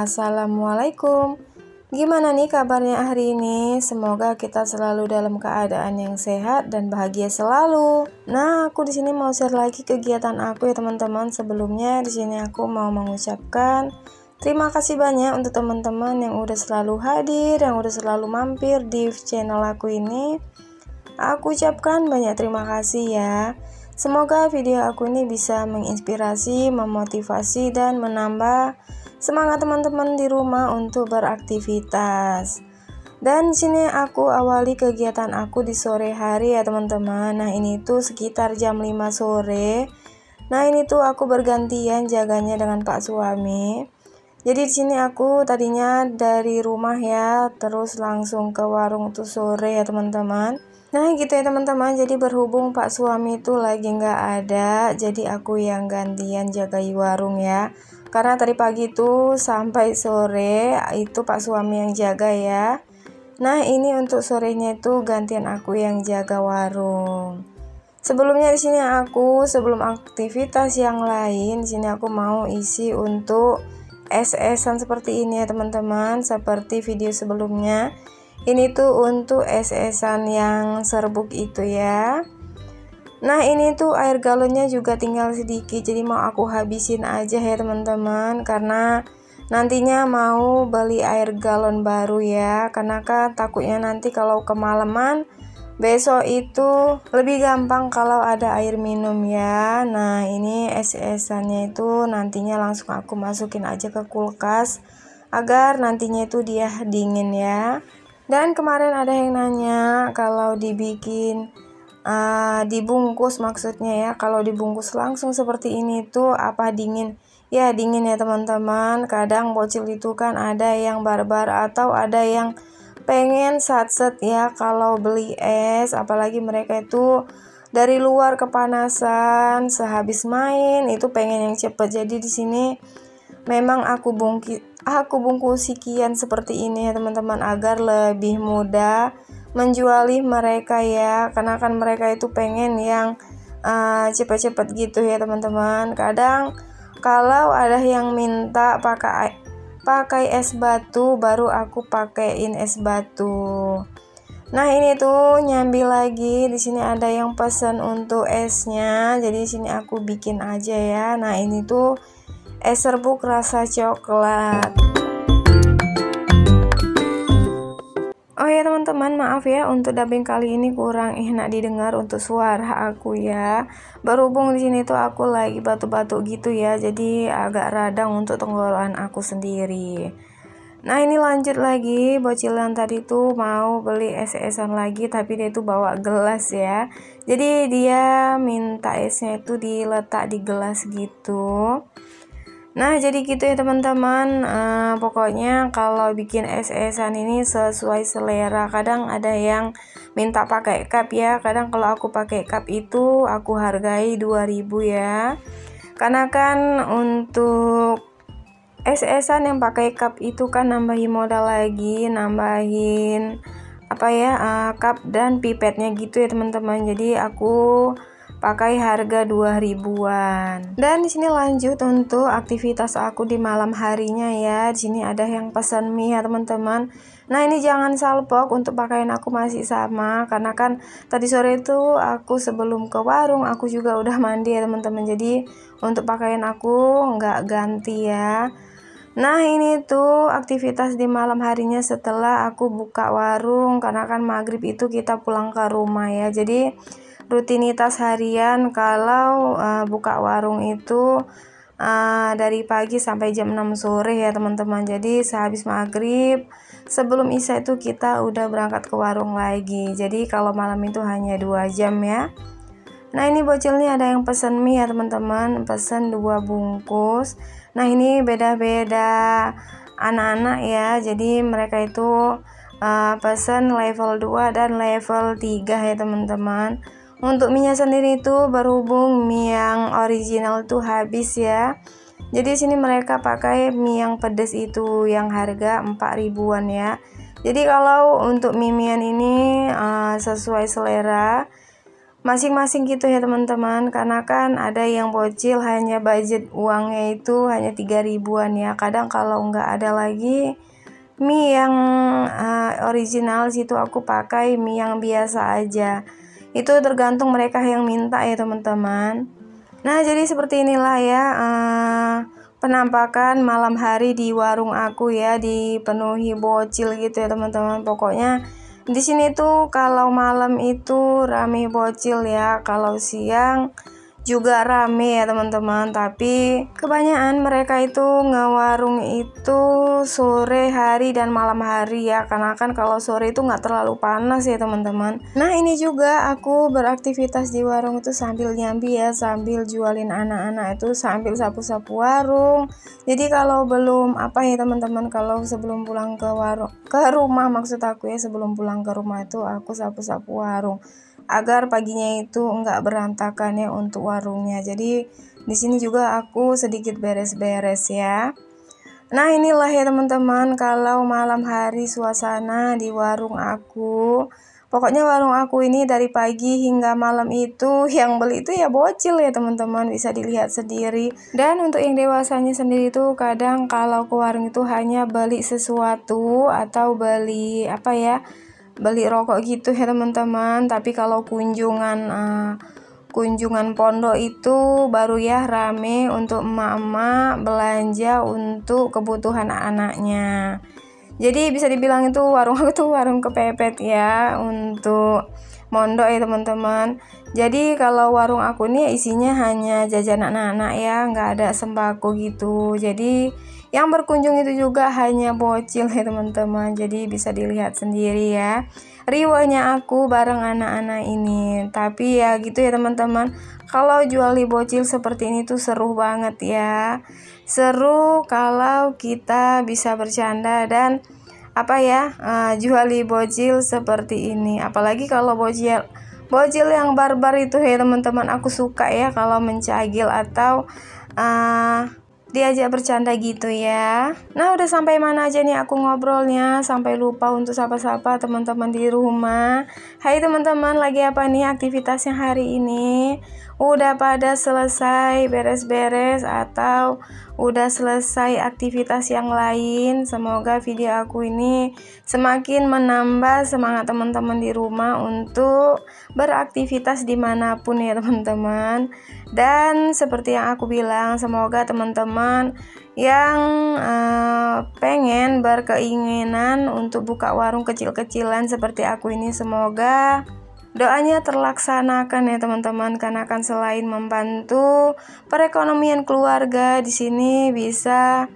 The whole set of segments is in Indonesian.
Assalamualaikum. Gimana nih kabarnya hari ini? Semoga kita selalu dalam keadaan yang sehat dan bahagia selalu. Nah, aku di sini mau share lagi kegiatan aku ya teman-teman. Sebelumnya di sini aku mau mengucapkan terima kasih banyak untuk teman-teman yang udah selalu hadir, yang udah selalu mampir di channel aku ini. Aku ucapkan banyak terima kasih ya. Semoga video aku ini bisa menginspirasi, memotivasi, dan menambah semangat teman-teman di rumah untuk beraktivitas. Dan sini aku awali kegiatan aku di sore hari ya teman-teman. Nah, ini tuh sekitar jam 5 sore. Nah, ini tuh aku bergantian jaganya dengan Pak suami. Jadi di sini aku tadinya dari rumah ya, terus langsung ke warung tuh sore ya teman-teman. Nah gitu ya teman-teman, jadi berhubung Pak suami itu lagi nggak ada, jadi aku yang gantian jagai warung ya. Karena tadi pagi itu sampai sore itu Pak suami yang jaga ya. Nah ini untuk sorenya itu gantian aku yang jaga warung. Sebelumnya di sini aku sebelum aktivitas yang lain, di sini aku mau isi untuk es-esan seperti ini ya teman-teman, seperti video sebelumnya. Ini tuh untuk es-esan yang serbuk itu ya. Nah ini tuh air galonnya juga tinggal sedikit, jadi mau aku habisin aja ya teman-teman, karena nantinya mau beli air galon baru ya, karena kan takutnya nanti kalau kemalaman besok itu lebih gampang kalau ada air minum ya. Nah ini es-esannya itu nantinya langsung aku masukin aja ke kulkas agar nantinya itu dia dingin ya. Dan kemarin ada yang nanya kalau dibikin dibungkus maksudnya ya, kalau dibungkus langsung seperti ini tuh apa dingin? Ya dingin ya teman-teman. Kadang bocil itu kan ada yang barbar atau ada yang pengen satset ya kalau beli es, apalagi mereka itu dari luar kepanasan sehabis main itu pengen yang cepet. Jadi di sini memang aku bungkus sekian seperti ini ya teman-teman, agar lebih mudah menjuali mereka ya, karena kan mereka itu pengen yang cepet-cepet gitu ya teman-teman. Kadang kalau ada yang minta pakai es batu, baru aku pakein es batu. Nah ini tuh nyambi lagi, di sini ada yang pesan untuk esnya, jadi di sini aku bikin aja ya. Nah ini tuh es serbuk rasa coklat. Oh ya teman-teman, maaf ya untuk dubbing kali ini kurang enak didengar untuk suara aku ya. Berhubung di sini tuh aku lagi batuk-batuk gitu ya, jadi agak radang untuk tenggorokan aku sendiri. Nah ini lanjut lagi, bocil yang tadi tuh mau beli es-esan lagi, tapi dia tuh bawa gelas ya. Jadi dia minta esnya itu diletak di gelas gitu. Nah jadi gitu ya teman-teman, pokoknya kalau bikin es-esan ini sesuai selera. Kadang ada yang minta pakai cup ya, kadang kalau aku pakai cup itu aku hargai 2000 ya, karena kan untuk es-esan yang pakai cup itu kan nambahin modal lagi, nambahin apa ya, cup dan pipetnya gitu ya teman-teman. Jadi aku pakai harga 2000-an. Dan di sini lanjut untuk aktivitas aku di malam harinya ya. Di sini ada yang pesan mie ya teman-teman. Nah ini jangan salpok, untuk pakaian aku masih sama, karena kan tadi sore itu aku sebelum ke warung aku juga udah mandi ya teman-teman. Jadi untuk pakaian aku nggak ganti ya. Nah ini tuh aktivitas di malam harinya setelah aku buka warung, karena kan maghrib itu kita pulang ke rumah ya. Jadi rutinitas harian kalau buka warung itu dari pagi sampai jam 6 sore ya teman-teman. Jadi sehabis maghrib sebelum isya itu kita udah berangkat ke warung lagi. Jadi kalau malam itu hanya 2 jam ya. Nah ini bocil nih ada yang pesen mie ya teman-teman, pesen 2 bungkus. Nah ini beda-beda anak-anak ya, jadi mereka itu pesen level 2 dan level 3 ya teman-teman. Untuk mie nya sendiri itu berhubung mie yang original tuh habis ya, jadi sini mereka pakai mie yang pedas itu yang harga 4000-an ya. Jadi kalau untuk mie-mian ini sesuai selera, masing-masing gitu ya teman-teman, karena kan ada yang bocil hanya budget uangnya itu hanya 3 ribuan ya. Kadang kalau nggak ada lagi mie yang original situ aku pakai mie yang biasa aja. Itu tergantung mereka yang minta ya teman-teman. Nah jadi seperti inilah ya penampakan malam hari di warung aku ya, dipenuhi bocil gitu ya teman-teman. Pokoknya di sini tuh kalau malam itu rame bocil ya, kalau siang juga rame ya teman-teman, tapi kebanyakan mereka itu ngewarung itu sore hari dan malam hari ya, karena kan kalau sore itu nggak terlalu panas ya teman-teman. Nah ini juga aku beraktivitas di warung itu sambil nyambi ya, sambil jualin anak-anak itu, sambil sapu-sapu warung. Jadi kalau belum apa ya teman-teman, kalau sebelum pulang ke rumah maksud aku ya, sebelum pulang ke rumah itu aku sapu-sapu warung agar paginya itu enggak berantakan ya untuk warungnya. Jadi di sini juga aku sedikit beres-beres ya. Nah inilah ya teman-teman kalau malam hari suasana di warung aku. Pokoknya warung aku ini dari pagi hingga malam itu yang beli itu ya bocil ya teman-teman, bisa dilihat sendiri. Dan untuk yang dewasanya sendiri tuh kadang kalau ke warung itu hanya beli sesuatu atau beli apa ya, beli rokok gitu ya teman-teman. Tapi kalau kunjungan pondok itu baru ya rame untuk emak-emak belanja untuk kebutuhan anaknya. Jadi bisa dibilang itu warung aku tuh warung kepepet ya untuk mondok ya teman-teman. Jadi kalau warung aku ini isinya hanya jajanan anak-anak ya, nggak ada sembako gitu. Jadi yang berkunjung itu juga hanya bocil ya teman-teman. Jadi bisa dilihat sendiri ya riwahnya aku bareng anak-anak ini. Tapi ya gitu ya teman-teman, kalau juali bocil seperti ini tuh seru banget ya. Seru kalau kita bisa bercanda dan apa ya, juali bocil seperti ini. Apalagi kalau bocil yang barbar itu ya teman-teman, aku suka ya kalau mencagil atau diajak bercanda gitu ya. Nah udah sampai mana aja nih aku ngobrolnya, sampai lupa untuk sapa-sapa teman-teman di rumah. Hai teman-teman, lagi apa nih aktivitasnya hari ini? Udah pada selesai beres-beres atau udah selesai aktivitas yang lain? Semoga video aku ini semakin menambah semangat teman-teman di rumah untuk beraktivitas dimanapun ya teman-teman. Dan seperti yang aku bilang, semoga teman-teman yang pengen berkeinginan untuk buka warung kecil-kecilan seperti aku ini, semoga doanya terlaksanakan ya teman-teman, karena kan selain membantu perekonomian keluarga, di sini bisa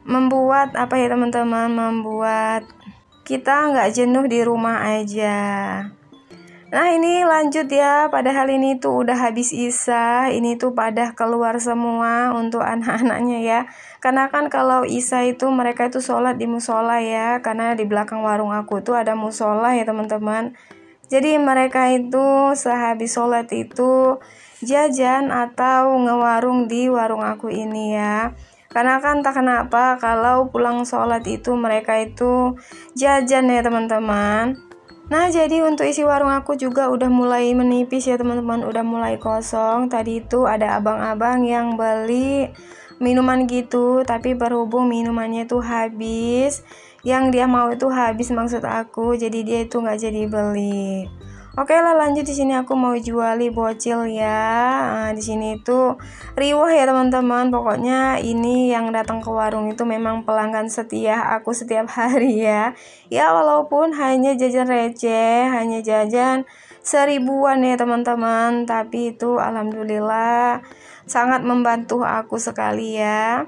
membuat apa ya teman-teman, membuat kita nggak jenuh di rumah aja. Nah ini lanjut ya, padahal ini tuh udah habis isya, ini tuh pada keluar semua untuk anak-anaknya ya. Karena kan kalau isya itu mereka itu sholat di musola ya, karena di belakang warung aku tuh ada musola ya teman-teman. Jadi mereka itu sehabis sholat itu jajan atau ngewarung di warung aku ini ya. Karena kan tak kenapa kalau pulang sholat itu mereka itu jajan ya teman-teman. Nah jadi untuk isi warung aku juga udah mulai menipis ya teman-teman, udah mulai kosong. Tadi itu ada abang-abang yang beli minuman gitu, tapi berhubung minumannya itu habis, yang dia mau itu habis maksud aku, jadi dia itu nggak jadi beli. Oke lah lanjut, di sini aku mau juali bocil ya. Di sini itu riwah ya teman-teman. Pokoknya ini yang datang ke warung itu memang pelanggan setia aku setiap hari ya. Ya walaupun hanya jajan receh, hanya jajan 1000-an ya teman-teman, tapi itu alhamdulillah sangat membantu aku sekali ya.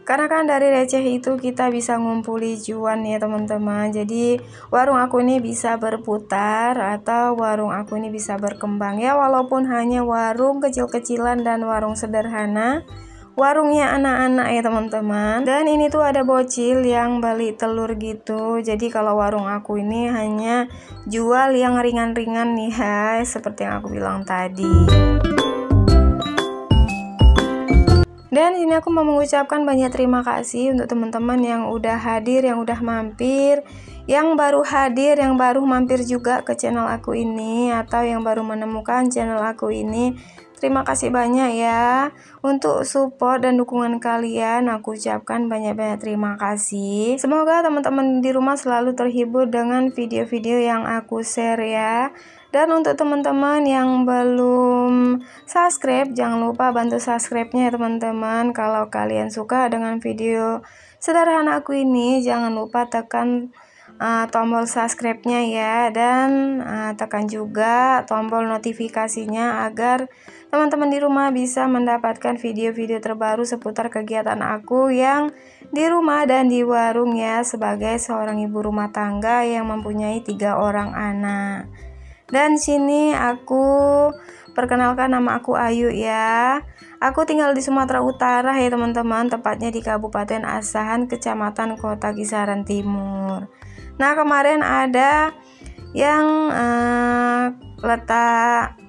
Karena kan dari receh itu kita bisa ngumpuli cuan ya teman-teman. Jadi warung aku ini bisa berputar atau warung aku ini bisa berkembang ya, walaupun hanya warung kecil-kecilan dan warung sederhana, warungnya anak-anak ya teman-teman. Dan ini tuh ada bocil yang beli telur gitu. Jadi kalau warung aku ini hanya jual yang ringan-ringan nih ya, seperti yang aku bilang tadi. Dan ini aku mau mengucapkan banyak terima kasih untuk teman-teman yang udah hadir, yang udah mampir, yang baru hadir, yang baru mampir juga ke channel aku ini, atau yang baru menemukan channel aku ini. Terima kasih banyak ya untuk support dan dukungan kalian. Aku ucapkan banyak-banyak terima kasih. Semoga teman-teman di rumah selalu terhibur dengan video-video yang aku share ya. Dan untuk teman-teman yang belum subscribe, jangan lupa bantu subscribe-nya ya teman-teman. Kalau kalian suka dengan video sederhana aku ini, jangan lupa tekan tombol subscribe-nya ya, dan tekan juga tombol notifikasinya agar teman-teman di rumah bisa mendapatkan video-video terbaru seputar kegiatan aku yang di rumah dan di warung ya, sebagai seorang ibu rumah tangga yang mempunyai 3 orang anak. Dan sini aku perkenalkan, nama aku Ayu ya. Aku tinggal di Sumatera Utara ya teman-teman, tepatnya di Kabupaten Asahan, Kecamatan Kota Kisaran Timur. Nah, kemarin ada yang letak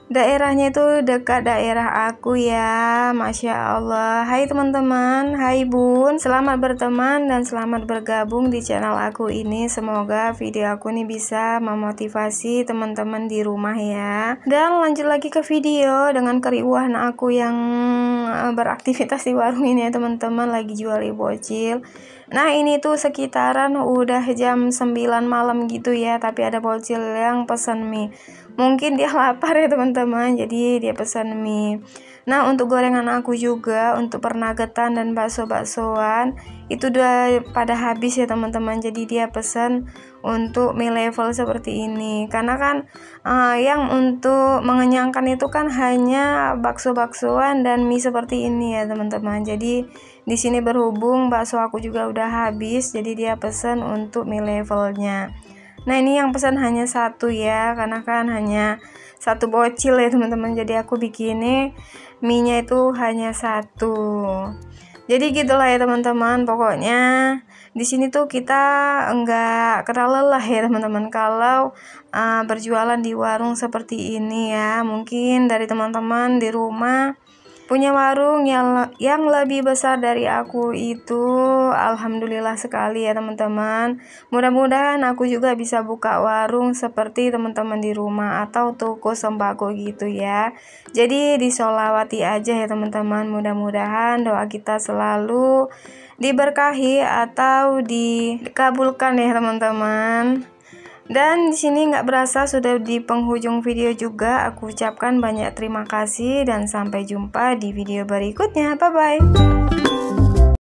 daerahnya itu dekat daerah aku ya, Masya Allah. Hai teman-teman, hai bun, selamat berteman dan selamat bergabung di channel aku ini. Semoga video aku ini bisa memotivasi teman-teman di rumah ya. Dan lanjut lagi ke video dengan keriuhan aku yang beraktivitas di warung ini ya teman-teman, lagi jual bocil. Nah, ini tuh sekitaran udah jam 9 malam gitu ya, tapi ada bocil yang pesan mie. Mungkin dia lapar ya teman-teman, jadi dia pesan mie. Nah, untuk gorengan aku juga, untuk pernagetan dan bakso-baksoan itu udah pada habis ya teman-teman. Jadi dia pesan untuk mie level seperti ini. Karena kan yang untuk mengenyangkan itu kan hanya bakso-baksoan dan mie seperti ini ya teman-teman. Jadi di sini berhubung bakso aku juga udah habis, jadi dia pesan untuk mie levelnya. Nah, ini yang pesan hanya satu ya, karena kan hanya satu bocil ya teman-teman. Jadi aku bikinnya mie-nya itu hanya satu. Jadi gitulah ya teman-teman. Pokoknya di sini tuh kita enggak kenal lelah ya teman-teman kalau berjualan di warung seperti ini ya. Mungkin dari teman-teman di rumah punya warung yang lebih besar dari aku itu, alhamdulillah sekali ya teman-teman. Mudah-mudahan aku juga bisa buka warung seperti teman-teman di rumah atau toko sembako gitu ya. Jadi disolawati aja ya teman-teman. Mudah-mudahan doa kita selalu diberkahi atau dikabulkan ya teman-teman. Dan di sini nggak berasa sudah di penghujung video juga. Aku ucapkan banyak terima kasih dan sampai jumpa di video berikutnya. Bye bye.